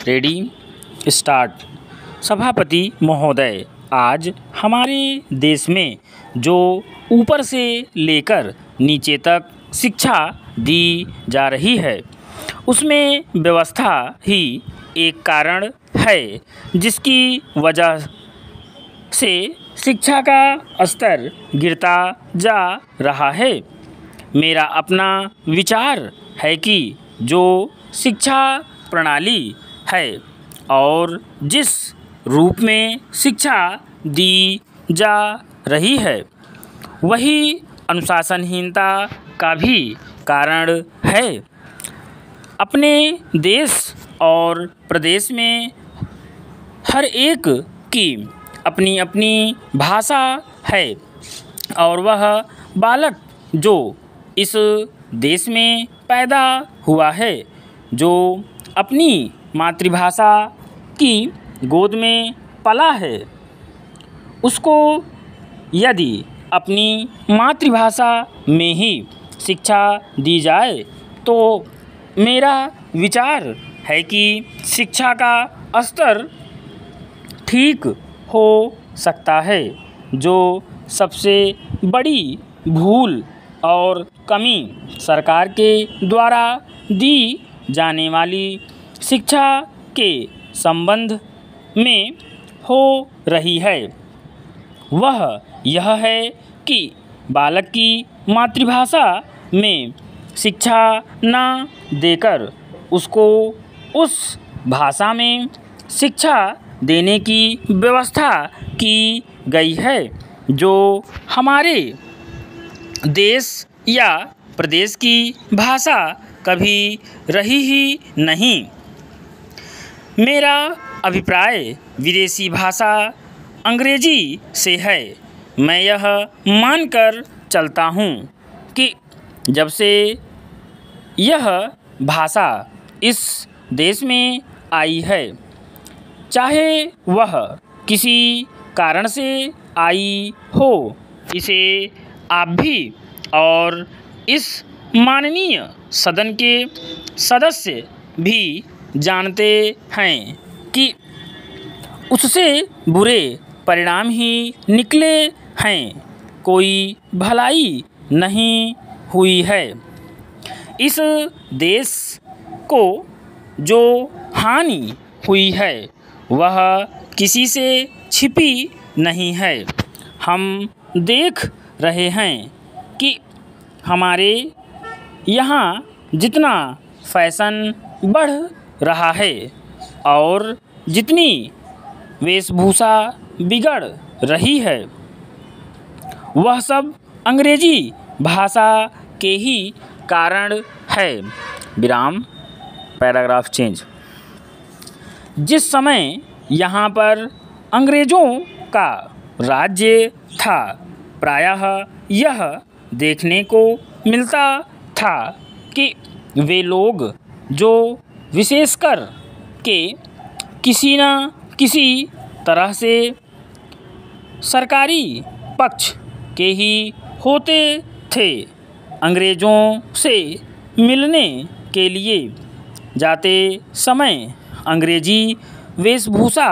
Ready start. सभापति महोदय, आज हमारे देश में जो ऊपर से लेकर नीचे तक शिक्षा दी जा रही है उसमें व्यवस्था ही एक कारण है जिसकी वजह से शिक्षा का स्तर गिरता जा रहा है। मेरा अपना विचार है कि जो शिक्षा प्रणाली है और जिस रूप में शिक्षा दी जा रही है वही अनुशासनहीनता का भी कारण है। अपने देश और प्रदेश में हर एक की अपनी अपनी भाषा है और वह बालक जो इस देश में पैदा हुआ है, जो अपनी मातृभाषा की गोद में पला है, उसको यदि अपनी मातृभाषा में ही शिक्षा दी जाए तो मेरा विचार है कि शिक्षा का स्तर ठीक हो सकता है। जो सबसे बड़ी भूल और कमी सरकार के द्वारा दी जाने वाली शिक्षा के संबंध में हो रही है वह यह है कि बालक की मातृभाषा में शिक्षा न देकर उसको उस भाषा में शिक्षा देने की व्यवस्था की गई है जो हमारे देश या प्रदेश की भाषा कभी रही ही नहीं। मेरा अभिप्राय विदेशी भाषा अंग्रेजी से है। मैं यह मानकर चलता हूँ कि जब से यह भाषा इस देश में आई है, चाहे वह किसी कारण से आई हो, इसे आप भी और इस माननीय सदन के सदस्य भी जानते हैं कि उससे बुरे परिणाम ही निकले हैं, कोई भलाई नहीं हुई है। इस देश को जो हानि हुई है वह किसी से छिपी नहीं है। हम देख रहे हैं कि हमारे यहाँ जितना फैशन बढ़ रहा है और जितनी वेशभूषा बिगड़ रही है वह सब अंग्रेजी भाषा के ही कारण है। विराम, पैराग्राफ चेंज। जिस समय यहाँ पर अंग्रेज़ों का राज्य था, प्रायः यह देखने को मिलता था कि वे लोग जो विशेषकर के किसी न किसी तरह से सरकारी पक्ष के ही होते थे, अंग्रेज़ों से मिलने के लिए जाते समय अंग्रेजी वेशभूषा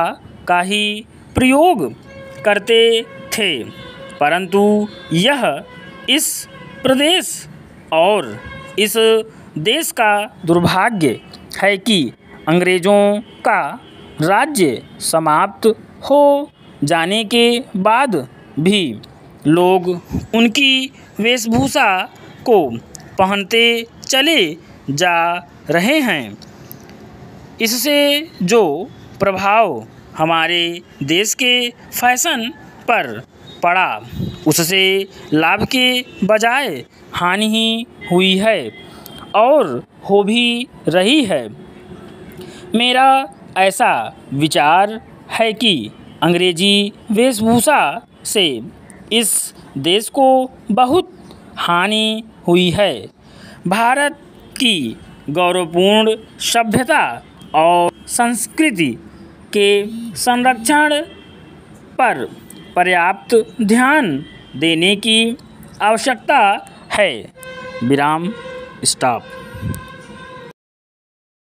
का ही प्रयोग करते थे। परंतु यह इस प्रदेश और इस देश का दुर्भाग्य है कि अंग्रेज़ों का राज्य समाप्त हो जाने के बाद भी लोग उनकी वेशभूषा को पहनते चले जा रहे हैं। इससे जो प्रभाव हमारे देश के फैशन पर पड़ा उससे लाभ के बजाय हानि ही हुई है और हो भी रही है। मेरा ऐसा विचार है कि अंग्रेजी वेशभूषा से इस देश को बहुत हानि हुई है। भारत की गौरवपूर्ण सभ्यता और संस्कृति के संरक्षण पर पर्याप्त ध्यान देने की आवश्यकता है। विराम, स्टॉप।